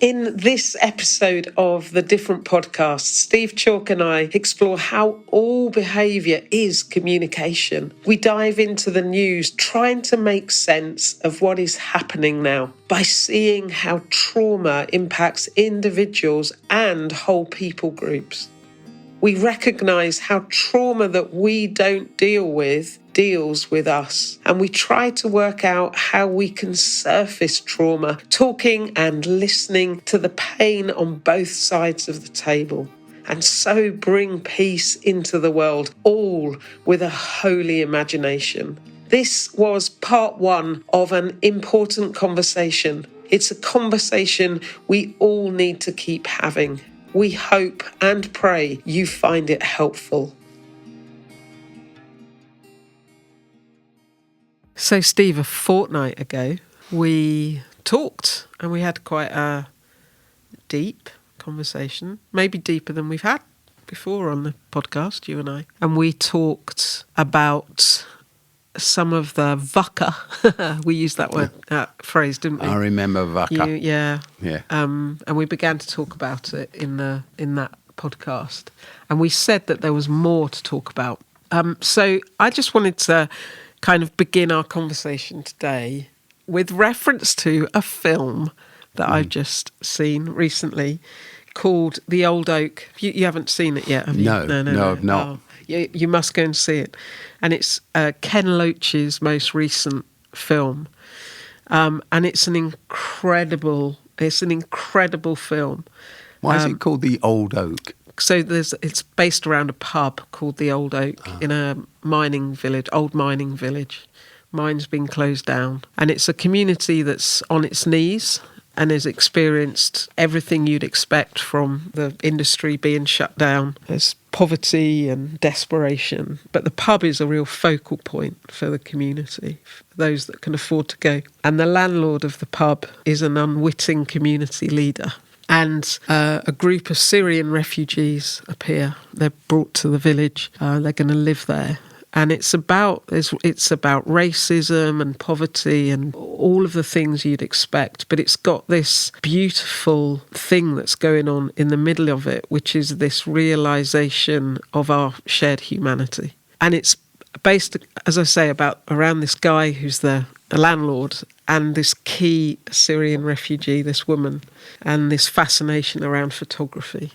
In this episode of the Different Podcast, Steve Chalke and I explore how all behaviour is communication. We dive into the news, trying to make sense of what is happening now by seeing how trauma impacts individuals and whole people groups. We recognise how trauma that we don't deal with deals with us. And we try to work out how we can surface trauma, talking and listening to the pain on both sides of the table, and so bring peace into the world, all with a holy imagination. This was part one of an important conversation. It's a conversation we all need to keep having. We hope and pray you find it helpful. So, Steve, a fortnight ago, we talked and we had quite a deep conversation, maybe deeper than we've had before on the podcast, you and I. And we talked about some of the VUCA. We used that word, phrase, didn't we? I remember VUCA. Yeah. And we began to talk about it in that podcast. And we said that there was more to talk about. So I just wanted to kind of begin our conversation today with reference to a film that I've just seen recently called The Old Oak. You haven't seen it yet, have you? No, I've not. Oh, you must go and see it. And it's Ken Loach's most recent film. And it's an incredible film. Why is it called The Old Oak? So it's based around a pub called The Old Oak in a old mining village. Mine's been closed down. And it's a community that's on its knees and has experienced everything you'd expect from the industry being shut down. There's poverty and desperation. But the pub is a real focal point for the community, for those that can afford to go. And the landlord of the pub is an unwitting community leader. And a group of Syrian refugees appear. They're brought to the village. They're going to live there. And it's about racism and poverty and all of the things you'd expect. But it's got this beautiful thing that's going on in the middle of it, which is this realisation of our shared humanity. And it's based, as I say, around this guy who's the landlord and this key Syrian refugee, this woman, and this fascination around photography.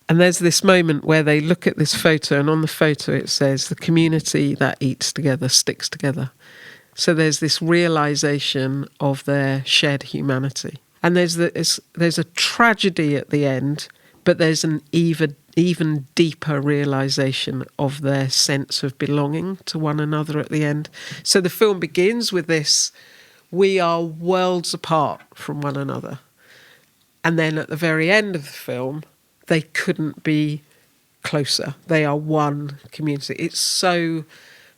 And there's this moment where they look at this photo, and on the photo it says, "The community that eats together sticks together." So there's this realisation of their shared humanity. And there's a tragedy at the end, but there's an even deeper realisation of their sense of belonging to one another at the end. So the film begins with this: we are worlds apart from one another. And then at the very end of the film, they couldn't be closer. They are one community. It's so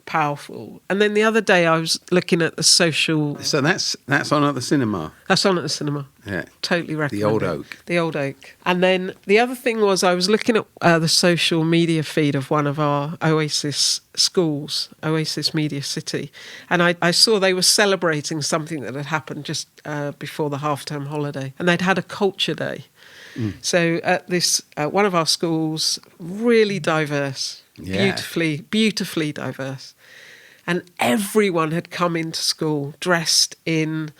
powerful. And then the other day I was looking at the social... So that's on at the cinema? That's on at the cinema. Yeah. Totally recommend The Old it. Oak. The Old Oak. And then the other thing was I was looking at the social media feed of one of our Oasis schools, Oasis Media City, and I saw they were celebrating something that had happened just before the half-term holiday, and they'd had a culture day. So at this one of our schools, really diverse, beautifully diverse. And everyone had come into school dressed in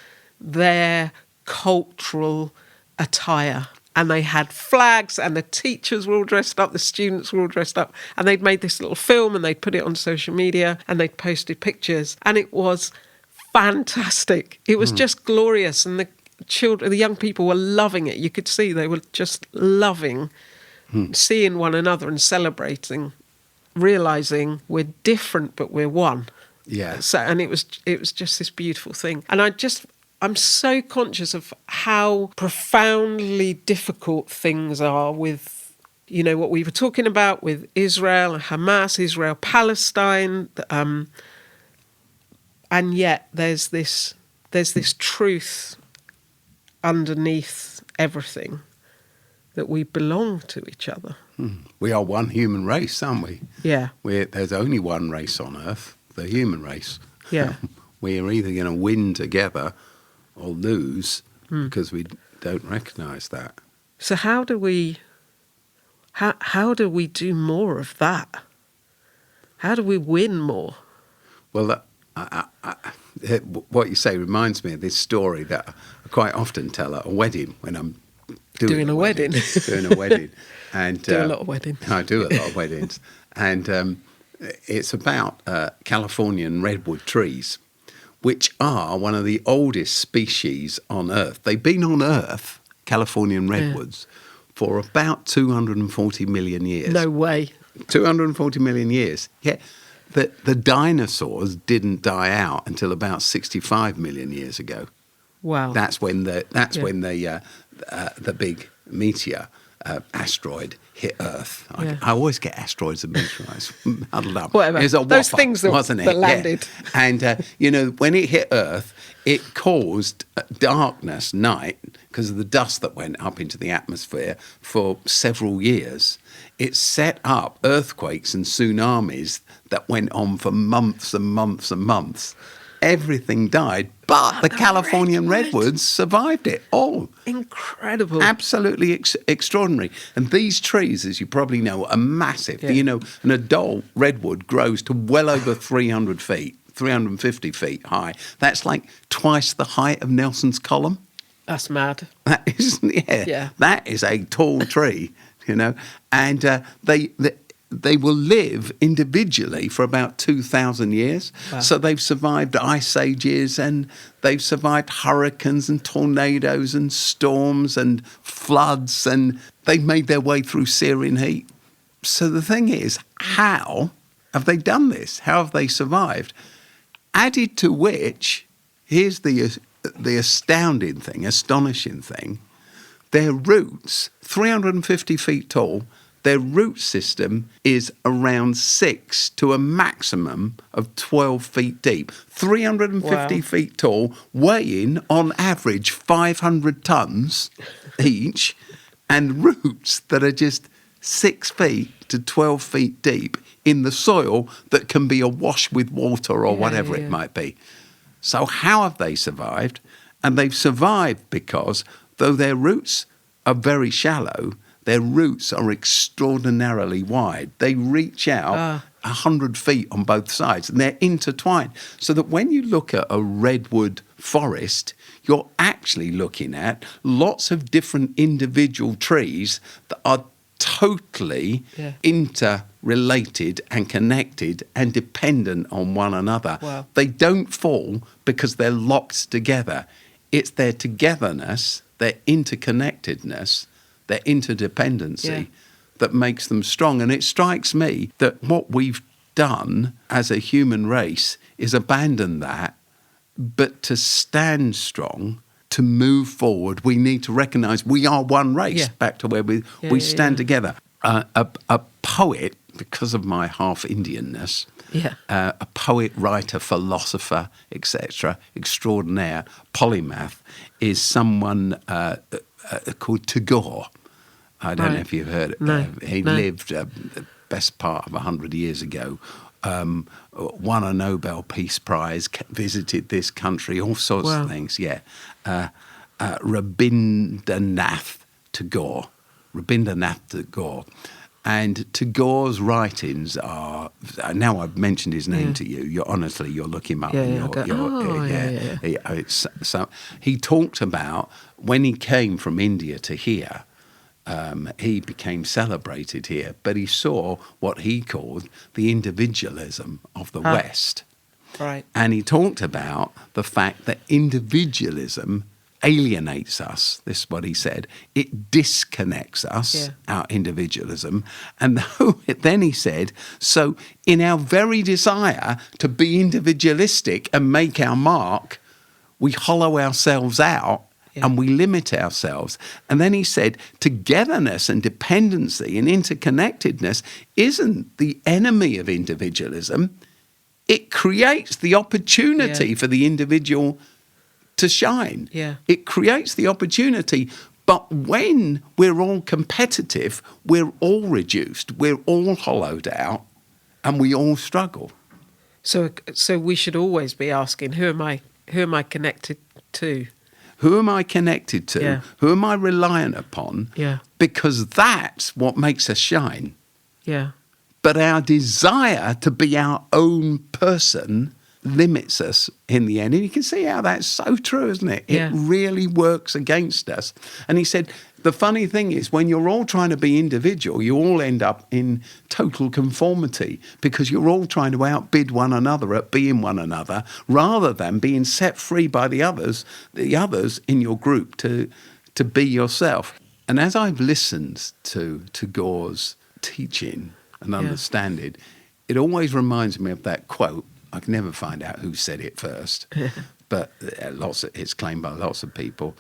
their cultural attire. And they had flags, and the teachers were all dressed up, the students were all dressed up. And they'd made this little film, and they'd put it on social media, and they'd posted pictures. And it was fantastic. It was just glorious. And the young people were loving it. You could see they were just loving seeing one another and celebrating, realising we're different but we're one. Yeah. So, and it was just this beautiful thing. And I'm so conscious of how profoundly difficult things are with, what we were talking about with Israel and Hamas, Israel, Palestine, and yet there's this truth underneath everything, that we belong to each other. We are one human race, aren't we? Yeah. There's only one race on Earth, the human race. Yeah. We are either going to win together or lose because we don't recognise that. So how do we do more of that? How do we win more? Well, what you say reminds me of this story that I quite often tell at a wedding when I'm doing a wedding. Doing a wedding. And Do a lot of weddings. I do a lot of weddings. And it's about Californian redwood trees, which are one of the oldest species on Earth. They've been on Earth, Californian redwoods, for about 240 million years. No way. 240 million years. Yeah. The dinosaurs didn't die out until about 65 million years ago. Wow. That's when the big meteor asteroid hit Earth. I always get asteroids and meteorites muddled up. Whatever. It was a Those whopper, things that, wasn't it? that landed. Yeah. And, when it hit Earth, it caused darkness, night, because of the dust that went up into the atmosphere for several years. It set up earthquakes and tsunamis that went on for months and months and months. Everything died, but the Californian redwoods survived it all. Incredible. Absolutely extraordinary. And these trees, as you probably know, are massive. Yeah. An adult redwood grows to well over 300 feet, 350 feet high. That's like twice the height of Nelson's Column. That's mad. That is, that is a tall tree, and they will live individually for about 2,000 years. Wow. So they've survived ice ages, and they've survived hurricanes and tornadoes and storms and floods, and they've made their way through searing heat. So the thing is, how have they done this? How have they survived? Added to which, here's the astonishing thing, their roots, 350 feet tall, their root system is around 6 to a maximum of 12 feet deep. 350 feet tall, weighing on average 500 tons each, and roots that are just 6 feet to 12 feet deep in the soil that can be awash with water or whatever it might be. So how have they survived? And they've survived because, though their roots are very shallow, their roots are extraordinarily wide. They reach out 100 feet on both sides, and they're intertwined. So that when you look at a redwood forest, you're actually looking at lots of different individual trees that are totally interrelated and connected and dependent on one another. Wow. They don't fall because they're locked together. It's their togetherness, their interconnectedness, their interdependency that makes them strong. And it strikes me that what we've done as a human race is abandon that, but to stand strong, to move forward, we need to recognise we are one race, back to where we stand together. A poet, because of my half-Indianness, a poet, writer, philosopher, etc., extraordinaire, polymath, is someone called Tagore. I don't know if you've heard it. No, he lived the best part of 100 years ago, won a Nobel Peace Prize, visited this country, all sorts of things, Rabindranath Tagore. And Tagore's writings are, now I've mentioned his name to you, you'll look him up. So he talked about when he came from India to here, he became celebrated here, but he saw what he called the individualism of the West. Right. And he talked about the fact that individualism alienates us. This is what he said. It disconnects us, our individualism. And then he said, so in our very desire to be individualistic and make our mark, we hollow ourselves out and we limit ourselves. And then he said, togetherness and dependency and interconnectedness isn't the enemy of individualism. It creates the opportunity for the individual to shine. It creates the opportunity. But when we're all competitive, we're all reduced, we're all hollowed out, and we all struggle. So we should always be asking, who am I connected to? Who am I connected to? Yeah. Who am I reliant upon? Yeah. Because that's what makes us shine. Yeah. But our desire to be our own person limits us in the end. And you can see how that's so true, isn't it? Yeah. It really works against us. And he said, the funny thing is, when you're all trying to be individual, you all end up in total conformity because you're all trying to outbid one another at being one another rather than being set free by the others in your group to be yourself. And as I've listened to Gore's teaching and understand it always reminds me of that quote. I can never find out who said it first, but it's claimed by lots of people.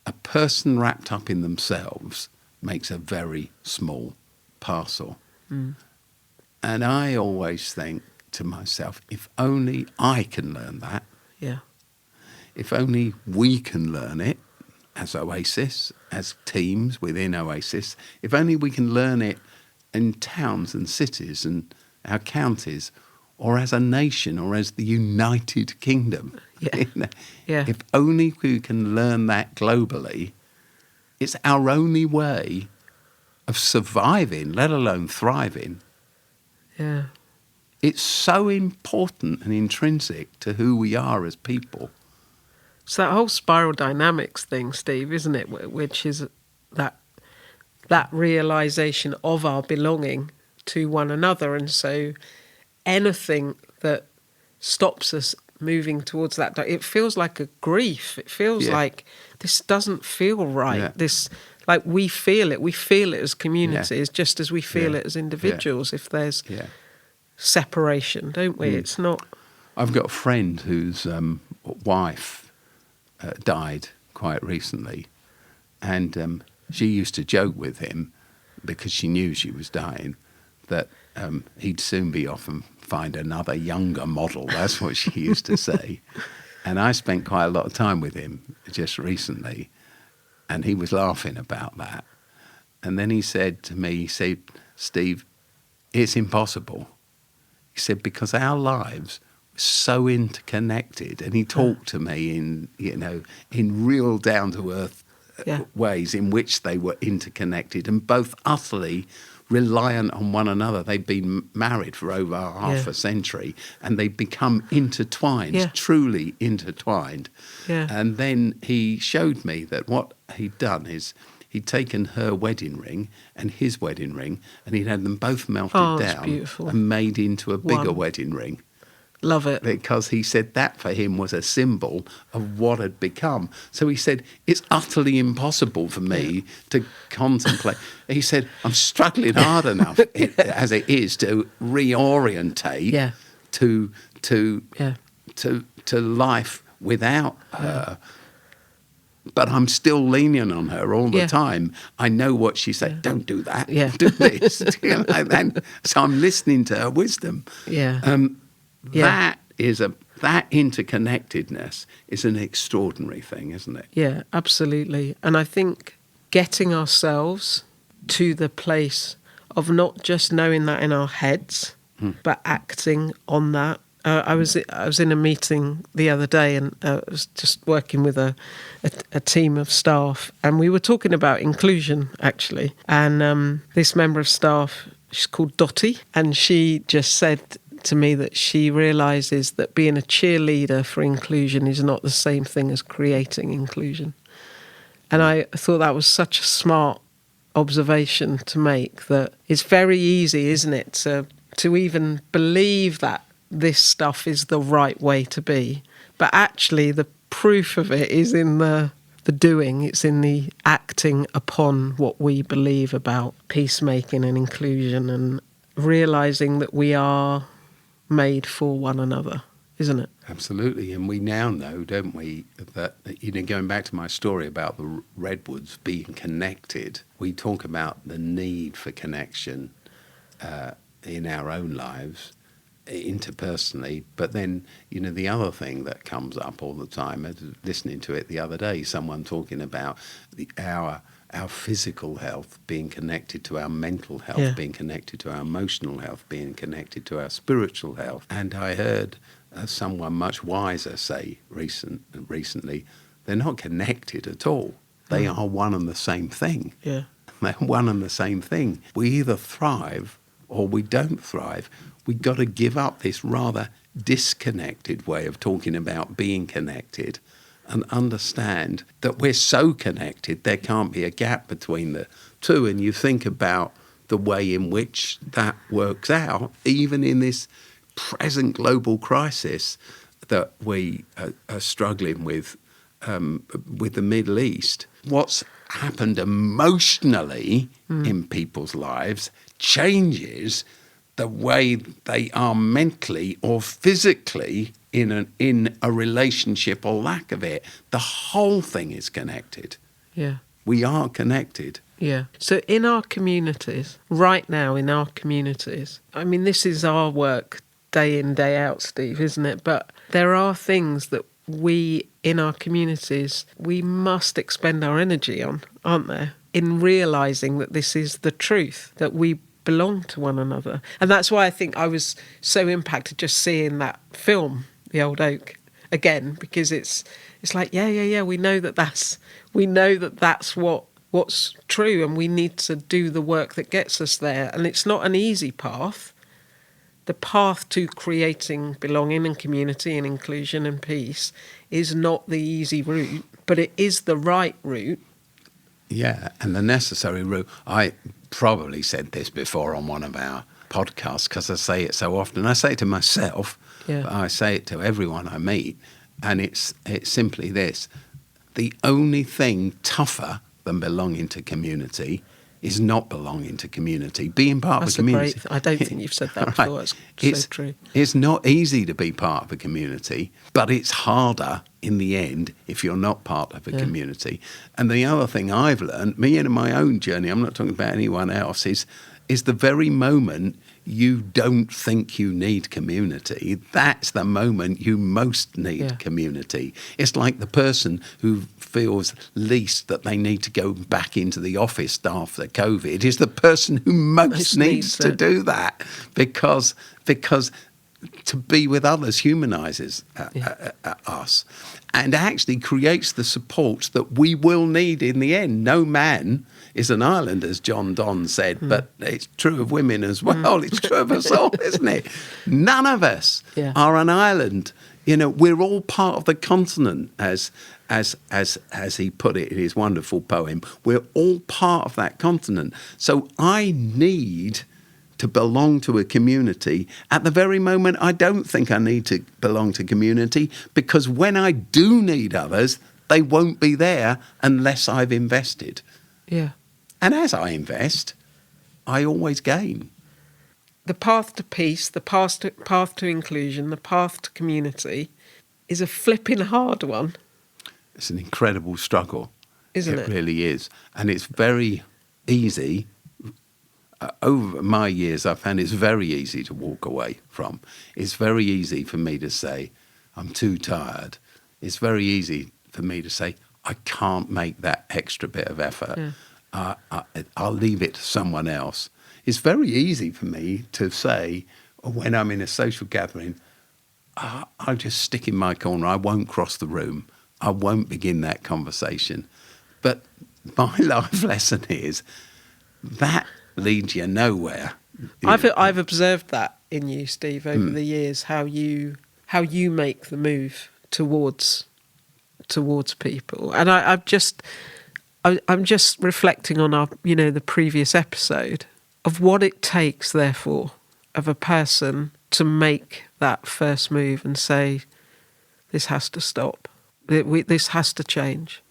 A person wrapped up in themselves makes a very small parcel. Mm. And I always think to myself, if only I can learn that. Yeah. If only we can learn it as Oasis, as teams within Oasis, if only we can learn it in towns and cities and our counties, or as a nation, or as the United Kingdom. Yeah. Yeah. If only we can learn that globally, it's our only way of surviving, let alone thriving. Yeah. It's so important and intrinsic to who we are as people. So that whole spiral dynamics thing, Steve, isn't it? Which is that realization of our belonging to one another. And so anything that stops us moving towards that, it feels like a grief. It feels like this doesn't feel right. Yeah. This, like, we feel it as communities, just as we feel it as individuals. If there's separation, don't we? It's not. I've got a friend whose wife died quite recently, and she used to joke with him because she knew she was dying that he'd soon be off and find another younger model. That's what she used to say. And I spent quite a lot of time with him just recently, and he was laughing about that. And then he said to me, he said, Steve, it's impossible. He said, because our lives were so interconnected. And he talked to me in real down-to-earth ways in which they were interconnected and both utterly reliant on one another. They'd been married for over half a century and they'd become intertwined, truly intertwined. Yeah. And then he showed me that what he'd done is he'd taken her wedding ring and his wedding ring and he'd had them both melted down and made into a bigger wedding ring. Love it. Because he said that for him was a symbol of what had become. So he said, it's utterly impossible for me to contemplate. He said, I'm struggling hard enough as it is to reorientate to life without her. But I'm still leaning on her all the time. I know what she said. Don't do that. Do this. So I'm listening to her wisdom. That interconnectedness is an extraordinary thing, isn't it? Yeah, absolutely. And I think getting ourselves to the place of not just knowing that in our heads, but acting on that. I was in a meeting the other day, and I was just working with a team of staff, and we were talking about inclusion actually. And this member of staff, she's called Dottie, and she just said to me that she realises that being a cheerleader for inclusion is not the same thing as creating inclusion. And I thought that was such a smart observation to make, that it's very easy, isn't it, to even believe that this stuff is the right way to be. But actually the proof of it is in the doing, it's in the acting upon what we believe about peacemaking and inclusion and realising that we are made for one another, isn't it? Absolutely. And we now know, don't we, that, going back to my story about the redwoods being connected, we talk about the need for connection in our own lives, interpersonally, but then, the other thing that comes up all the time, I was listening to it the other day, someone talking about our physical health being connected to our mental health, being connected to our emotional health, being connected to our spiritual health. And I heard someone much wiser say recently they're not connected at all. They are one and the same thing. Yeah. They're one and the same thing. We either thrive or we don't thrive. We've got to give up this rather disconnected way of talking about being connected and understand that we're so connected there can't be a gap between the two. And you think about the way in which that works out, even in this present global crisis that we are struggling with the Middle East. What's happened emotionally in people's lives changes the way they are mentally or physically in a relationship or lack of it. The whole thing is connected. Yeah. We are connected. Yeah. So in our communities, right now in our communities, I mean, this is our work day in, day out, Steve, isn't it? But there are things that we, in our communities, we must expend our energy on, aren't there? In realising that this is the truth, that we belong to one another. And that's why I think I was so impacted just seeing that film, The Old Oak, again, because it's like, yeah, we know that that's what's true, and we need to do the work that gets us there. And it's not an easy path. The path to creating belonging and community and inclusion and peace is not the easy route, but it is the right route. Yeah, and the necessary route. I probably said this before on one of our podcasts because I say it so often. I say it to myself, but I say it to everyone I meet, and it's simply this. The only thing tougher than belonging to community is not belonging to community, being part of a community. I don't think you've said that before. Right. It's so true. It's not easy to be part of a community, but it's harder in the end if you're not part of a community. And the other thing I've learned, me in my own journey, I'm not talking about anyone else, is the very moment you don't think you need community, that's the moment you most need community. It's like the person who feels least that they need to go back into the office after COVID is the person who most needs to do that because to be with others humanises us and actually creates the support that we will need in the end. No man is an island, as John Donne said, but it's true of women as well. It's true of us all, isn't it? None of us are an island. You know, we're all part of the continent, as he put it in his wonderful poem. We're all part of that continent. So I need to belong to a community at the very moment I don't think I need to belong to community, because when I do need others, they won't be there unless I've invested. Yeah. And as I invest, I always gain. The path to peace, the path to inclusion, the path to community is a flipping hard one. It's an incredible struggle. Isn't it? It really is. And it's very easy. Over my years, I found it's very easy to walk away from. It's very easy for me to say, I'm too tired. It's very easy for me to say, I can't make that extra bit of effort. Yeah. I'll leave it to someone else. It's very easy for me to say, when I'm in a social gathering, I'll just stick in my corner. I won't cross the room. I won't begin that conversation. But my life lesson is that leads you nowhere. I've observed that in you, Steve, over the years, how you make the move towards people. And I'm just reflecting on the previous episode of what it takes, therefore, of a person to make that first move and say, this has to stop. This has to change.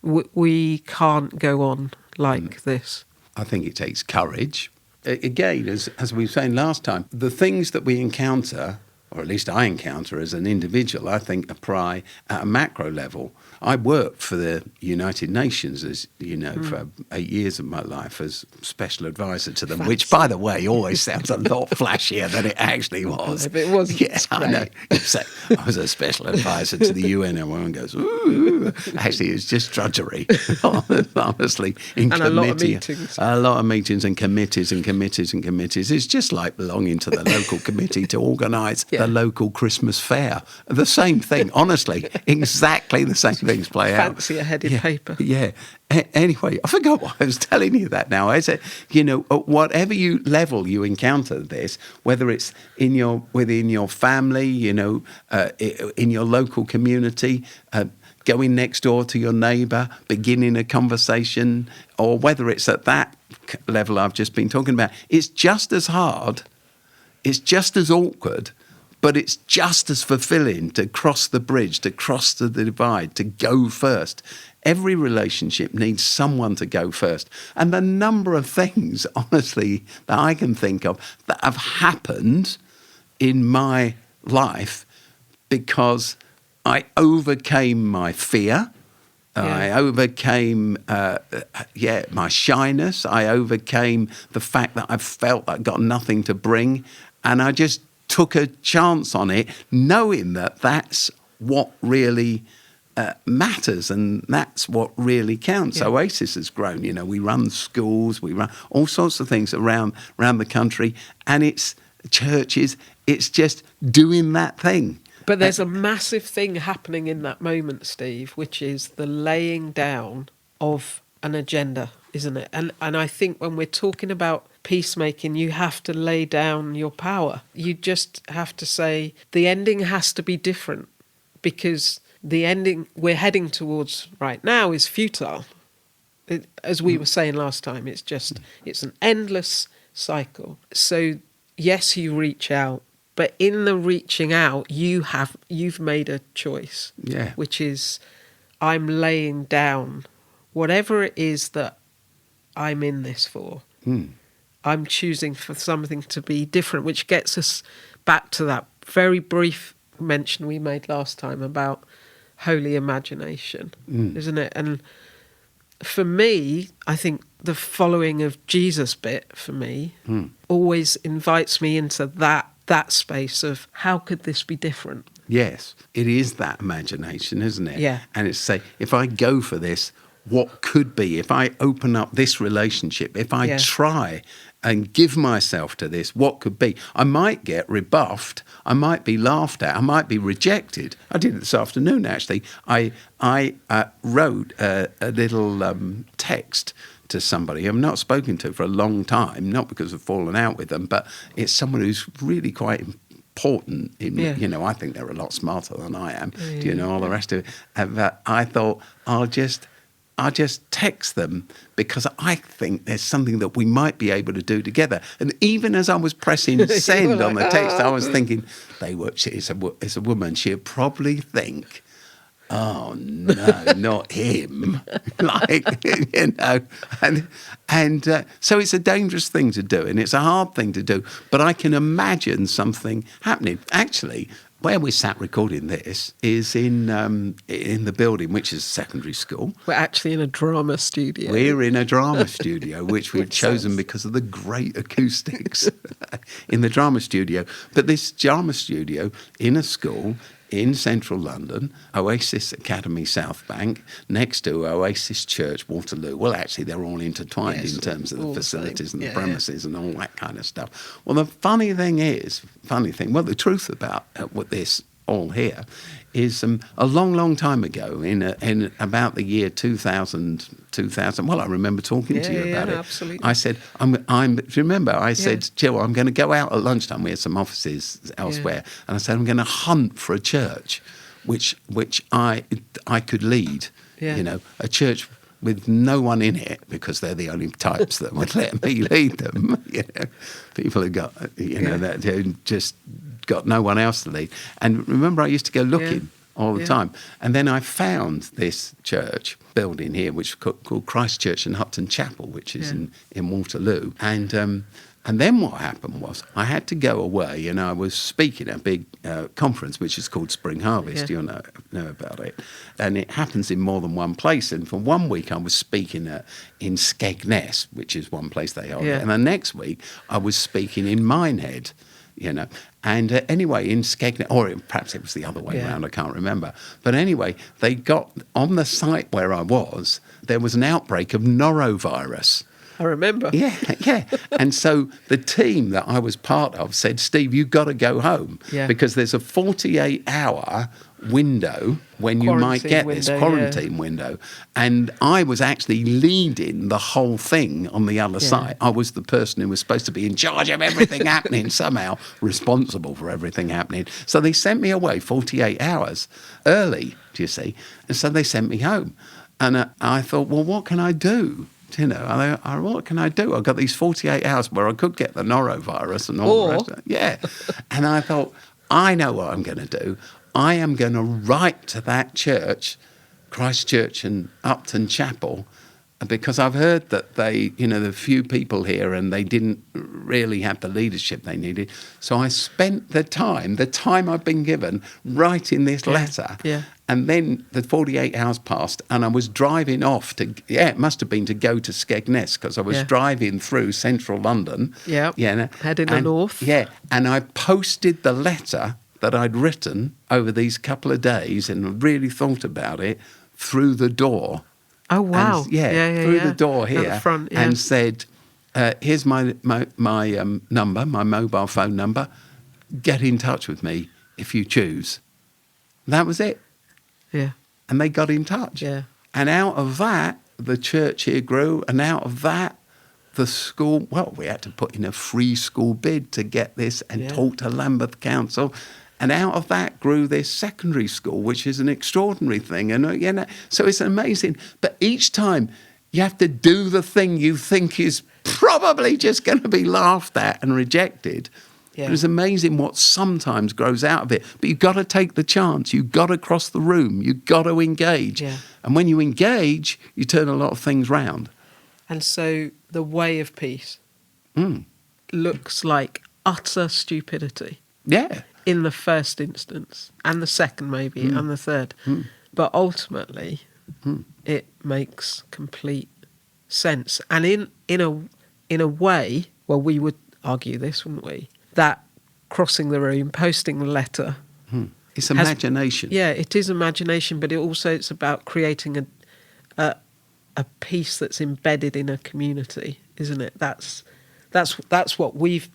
We can't go on like this. I think it takes courage. Again, as we were saying last time, the things that we encounter, or at least I encounter as an individual, I think apply at a macro level. I worked for the United Nations, as you know, for 8 years of my life as special advisor to them, Fancy. Which, by the way, always sounds a lot flashier than it actually was. If it wasn't, yeah, I know. So I was a special advisor to the UN, and everyone goes, ooh. Actually, it's just drudgery, honestly. And a lot of meetings. A lot of meetings and committees and committees and committees. It's just like belonging to the local committee to organise the local Christmas fair. The same thing, honestly, exactly the same things play out. Fancier-headed paper. Yeah. Anyway, I forgot why I was telling you that now. I said, whatever level you encounter this, whether it's within your family, in your local community, going next door to your neighbour, beginning a conversation, or whether it's at that level I've just been talking about, it's just as hard, it's just as awkward, but it's just as fulfilling to cross the bridge, to cross the divide, to go first. Every relationship needs someone to go first. And the number of things, honestly, that I can think of that have happened in my life because I overcame my fear. Yeah. I overcame, my shyness. I overcame the fact that I felt I got nothing to bring. And I just took a chance on it, knowing that that's what really matters and that's what really counts. Yeah. Oasis has grown. We run schools, we run all sorts of things around the country, and it's churches. It's just doing that thing. But there's a massive thing happening in that moment, Steve, which is the laying down of an agenda, isn't it? And I think when we're talking about peacemaking, you have to lay down your power. You just have to say the ending has to be different, because the ending we're heading towards right now is futile. As we were saying last time, it's an endless cycle. So yes, you reach out, but in the reaching out, you've made a choice, which is I'm laying down whatever it is that I'm in this for. I'm choosing for something to be different, which gets us back to that very brief mention we made last time about holy imagination, isn't it? And for me, I think the following of Jesus bit for me always invites me into that space of how could this be different? Yes, it is that imagination, isn't it? Yeah. And it's say, if I go for this, what could be? If I open up this relationship, if I try and give myself to this, what could be? I might get rebuffed. I might be laughed at. I might be rejected. I did it this afternoon, actually. I wrote a little text to somebody I'm not spoken to for a long time, not because I've fallen out with them, but it's someone who's really quite important. I think they're a lot smarter than I am. All the rest of it. But I thought I'll just text them because I think there's something that we might be able to do together. And even as I was pressing send on the text, I was thinking, it's a woman. She'll probably think, oh no, not him. So it's a dangerous thing to do, and it's a hard thing to do. But I can imagine something happening. Actually, where we sat recording this is in the building, which is a secondary school. We're actually in a drama studio. We're in a drama studio, which we've chosen because of the great acoustics in the drama studio. But this drama studio in a school in central London, Oasis Academy South Bank, next to Oasis Church Waterloo. Well, actually, they're all intertwined in terms of the facilities and the premises and all that kind of stuff. Well, the truth about what this all here is a long, long time ago, in about the year 2000. Well, I remember talking to you about it. Absolutely. I said, I said, Jill, I'm going to go out at lunchtime. We had some offices elsewhere. And I said, I'm going to hunt for a church which I could lead, a church with no one in it, because they're the only types that would let me lead them. People who got, that who just got no one else to lead. And remember, I used to go looking all the time. And then I found this church building here, which is called Christ Church and Hupton Chapel, which is in Waterloo. And then what happened was I had to go away, and I was speaking at a big conference, which is called Spring Harvest. You know about it. And it happens in more than one place. And for 1 week I was speaking in Skegness, which is one place they hold it. And the next week I was speaking in Minehead, And anyway, in Skegness, or perhaps it was the other way around, I can't remember. But anyway, they got, on the site where I was, there was an outbreak of norovirus. I remember. Yeah, yeah. And so the team that I was part of said, Steve, you've got to go home because there's a 48-hour window when you might get this quarantine window. And I was actually leading the whole thing on the other side. I was the person who was supposed to be in charge of everything happening, somehow responsible for everything happening. So they sent me away 48 hours early, do you see? And so they sent me home. And I thought, well, what can I do? You know, what can I do? I've got these 48 hours where I could get the norovirus and all the rest of it. Yeah. And I thought, I know what I'm going to do. I am going to write to that church, Christ Church and Upton Chapel, because I've heard that they, you know, there are few people here and they didn't really have the leadership they needed. So I spent the time I've been given, writing this letter. Yeah. And then the 48 hours passed and I was driving off to, it must have been to go to Skegness because I was driving through central London. Yeah. Heading north. Yeah. And I posted the letter that I'd written over these couple of days and really thought about it through the door. Oh, wow. And, through the door here. At the front, and said, here's my number, my mobile phone number. Get in touch with me if you choose. That was it. Yeah. And they got in touch. Yeah. And out of that, the church here grew. And out of that, the school, well, we had to put in a free school bid to get this and talk to Lambeth Council. And out of that grew this secondary school, which is an extraordinary thing. And, you know, so it's amazing. But each time you have to do the thing you think is probably just going to be laughed at and rejected. Yeah. It was amazing what sometimes grows out of it. But you've got to take the chance. You've got to cross the room. You've got to engage. Yeah. And when you engage, you turn a lot of things round. And so the way of peace looks like utter stupidity. Yeah. In the first instance, and the second maybe, and the third. But ultimately, it makes complete sense. And in a way, well, we would argue this, wouldn't we? That crossing the room, posting the letter. It's imagination. It is imagination, but it's about creating a piece that's embedded in a community, isn't it? That's what we've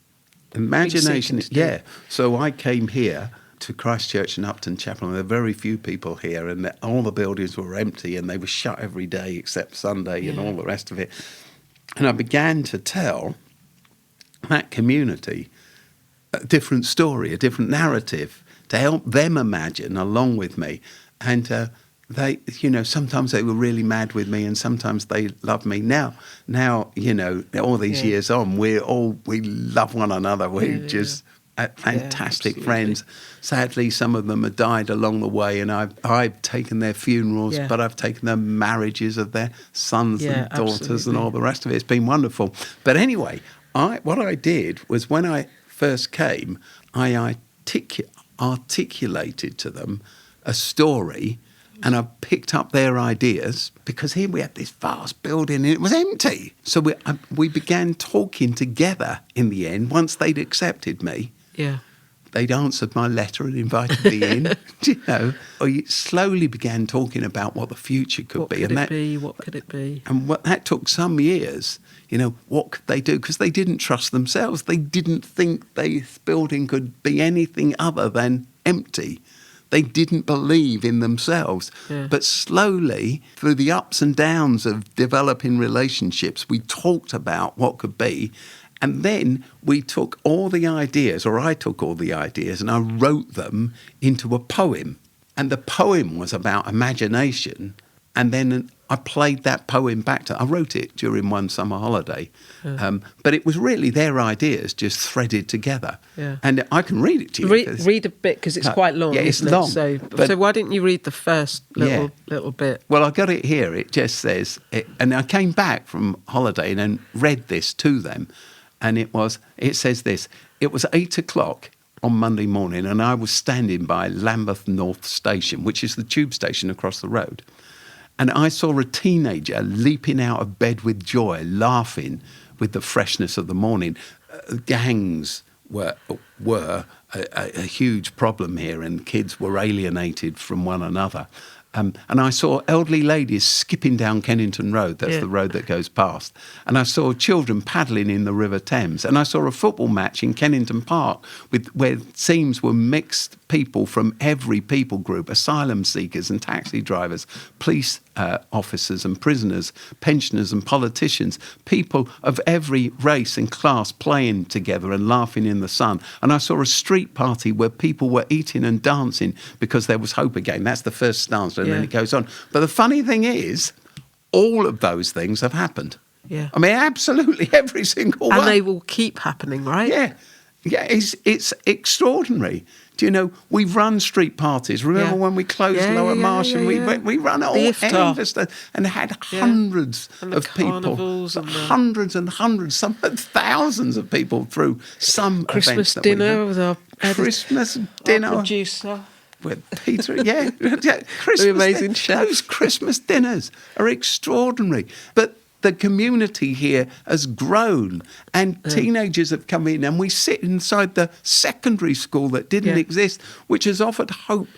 imagination. Yeah. So I came here to Christ Church and Upton Chapel, and there were very few people here, and all the buildings were empty, and they were shut every day except Sunday and all the rest of it. And I began to tell that community a different story, a different narrative, to help them imagine along with me. And they, you know, sometimes they were really mad with me and sometimes they loved me. Now, you know, all these years on, we love one another. We're just fantastic friends. Sadly, some of them have died along the way, and I've taken their funerals, but I've taken the marriages of their sons and daughters and all the rest of it. It's been wonderful. But anyway, what I did was when I first came, I articulated to them a story. And I picked up their ideas because here we had this vast building and it was empty. So we began talking together in the end. Once they'd accepted me, they'd answered my letter and invited me in. You know, we slowly began talking about what the future could be. What could it be? And that took some years. You know, what could they do? Because they didn't trust themselves. They didn't think this building could be anything other than empty. They didn't believe in themselves. Yeah. But slowly, through the ups and downs of developing relationships, we talked about what could be. And then we took all the ideas, or I took all the ideas, and I wrote them into a poem. And the poem was about imagination. And then I played that poem back to... I wrote it during one summer holiday. Yeah. But it was really their ideas just threaded together. Yeah. And I can read it to you. Read a bit, because it's quite long, it's isn't long. So why didn't you read the first little bit? Well, I got it here. It just says... and I came back from holiday and then read this to them. And it says this: it was 8 o'clock on Monday morning, and I was standing by Lambeth North Station, which is the tube station across the road. And I saw a teenager leaping out of bed with joy, laughing with the freshness of the morning. Gangs were a huge problem here, and kids were alienated from one another. And I saw elderly ladies skipping down Kennington Road. That's the road that goes past. And I saw children paddling in the River Thames. And I saw a football match in Kennington Park where teams were mixed people from every people group, asylum seekers and taxi drivers, police officers and prisoners, pensioners and politicians, people of every race and class playing together and laughing in the sun. And I saw a street party where people were eating and dancing because there was hope again. That's the first stanza, and then it goes on. But the funny thing is, all of those things have happened. Yeah. I mean, absolutely every single one. And they will keep happening, right? Yeah. Yeah, it's extraordinary. Do you know, we've run street parties. Remember when we closed Lower Marsh and we run all endless and had hundreds of people, hundreds and hundreds, some thousands of people through some Christmas events dinner with our Christmas dinner producer. With Peter, Christmas the amazing chef. Those Christmas dinners are extraordinary. But the community here has grown, and teenagers have come in, and we sit inside the secondary school that didn't exist, which has offered hope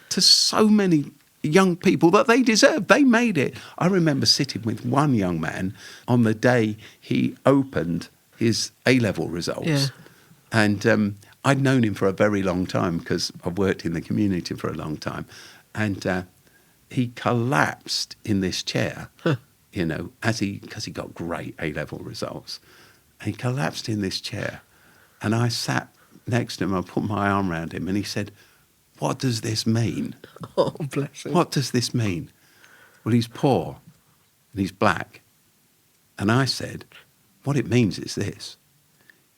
to so many young people that they deserve. They made it. I remember sitting with one young man on the day he opened his A-level results, and I'd known him for a very long time because I've worked in the community for a long time, and he collapsed in this chair. You know, because he got great A-level results. And he collapsed in this chair. And I sat next to him, I put my arm around him, and he said, "What does this mean?" Oh, bless him. What does this mean? Well, he's poor, and he's black. And I said, what it means is this.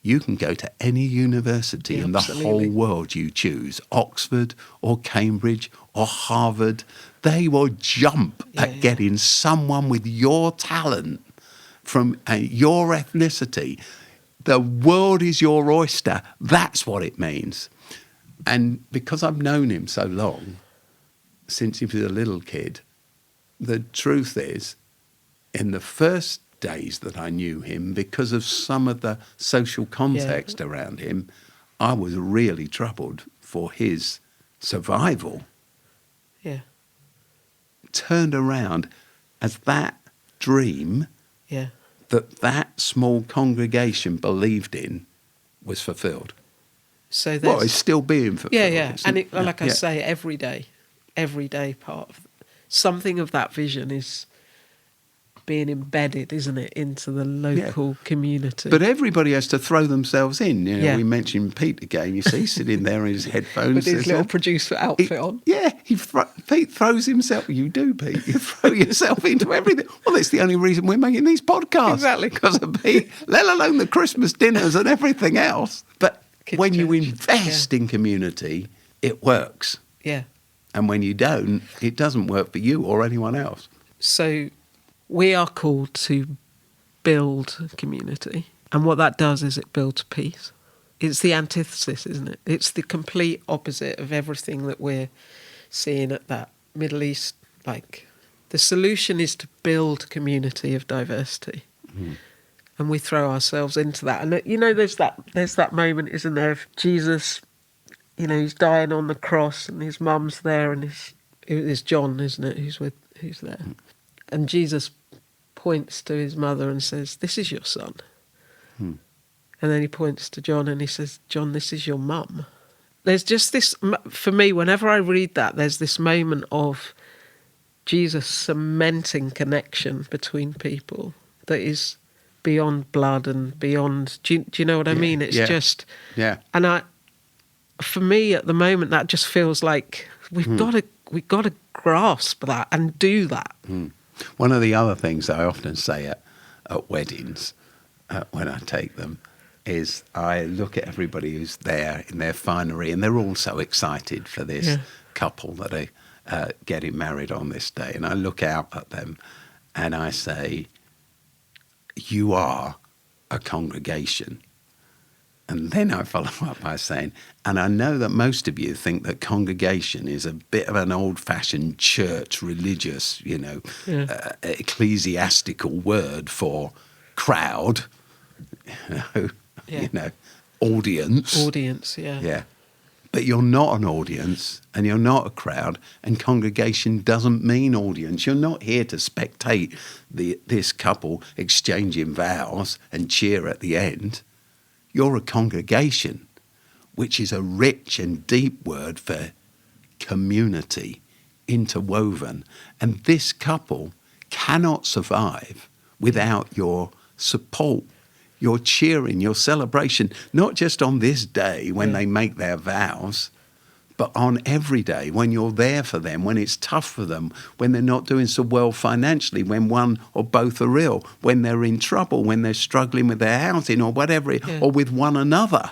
You can go to any university in the whole world you choose, Oxford or Cambridge or Harvard. They will jump at getting someone with your talent from your ethnicity. The world is your oyster. That's what it means. And because I've known him so long, since he was a little kid, the truth is, in the first days that I knew him, because of some of the social context around him, I was really troubled for his survival. Yeah. Turned around as that dream that small congregation believed in was fulfilled. So it's still being fulfilled. Yeah. And I say, every day part of something of that vision is being embedded, isn't it, into the local community. But everybody has to throw themselves in. You know, we mentioned Pete again. You see, sitting there in his headphones. With his little producer outfit on. Yeah, Pete throws himself. You do, Pete. You throw yourself into everything. Well, that's the only reason we're making these podcasts. Exactly. Because of Pete, let alone the Christmas dinners and everything else. But when you invest in community, it works. Yeah. And when you don't, it doesn't work for you or anyone else. So we are called to build community. And what that does is it builds peace. It's the antithesis, isn't it? It's the complete opposite of everything that we're seeing at that Middle East. Like, the solution is to build community of diversity. Mm. And we throw ourselves into that. And, you know, there's that moment, isn't there, of Jesus, you know, he's dying on the cross and his mum's there and it's John, isn't it, who's there. Mm. And Jesus points to his mother and says, "This is your son." Hmm. And then he points to John and he says, "John, this is your mum." There's just this, for me, whenever I read that, there's this moment of Jesus cementing connection between people that is beyond blood and beyond, do you know what I mean? It's just, and for me at the moment, that just feels like we've got to grasp that and do that. Hmm. One of the other things I often say at weddings when I take them is I look at everybody who's there in their finery and they're all so excited for this couple that are getting married on this day. And I look out at them and I say, you are a congregation. And then I follow up by saying, and I know that most of you think that congregation is a bit of an old-fashioned church, religious, ecclesiastical word for crowd, you know, audience. Audience, yeah. Yeah. But you're not an audience and you're not a crowd, and congregation doesn't mean audience. You're not here to spectate this couple exchanging vows and cheer at the end. You're a congregation, which is a rich and deep word for community, interwoven. And this couple cannot survive without your support, your cheering, your celebration, not just on this day when they make their vows, but on every day when you're there for them, when it's tough for them, when they're not doing so well financially, when one or both are ill, when they're in trouble, when they're struggling with their housing or whatever, or with one another.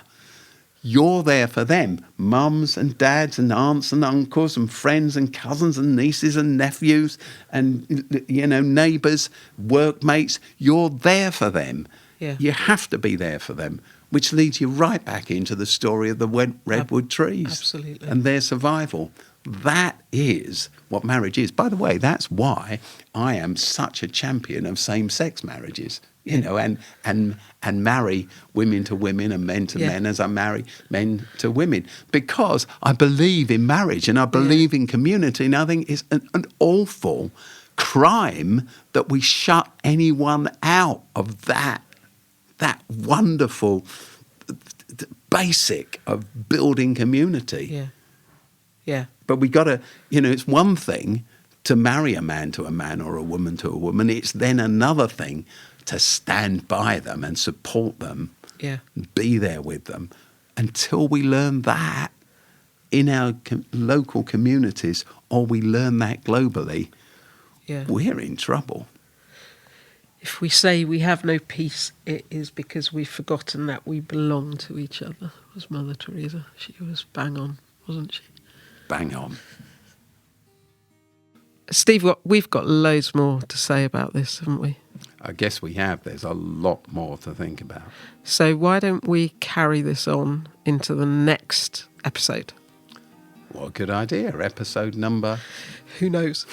You're there for them, mums and dads and aunts and uncles and friends and cousins and nieces and nephews and, neighbours, workmates. You're there for them. Yeah. You have to be there for them, which leads you right back into the story of the redwood trees. Absolutely. And their survival. That is what marriage is. By the way, that's why I am such a champion of same-sex marriages, and marry women to women and men to men as I marry men to women, because I believe in marriage and I believe in community, and I think it's an awful crime that we shut anyone out of that wonderful basic of building community. Yeah. Yeah. But we got to, it's one thing to marry a man to a man or a woman to a woman. It's then another thing to stand by them and support them, be there with them. Until we learn that in our local communities, or we learn that globally, we're in trouble. If we say we have no peace, it is because we've forgotten that we belong to each other, was Mother Teresa. She was bang on, wasn't she? Bang on. Steve, we've got loads more to say about this, haven't we? I guess we have. There's a lot more to think about. So why don't we carry this on into the next episode? What a good idea. Episode number... Who knows?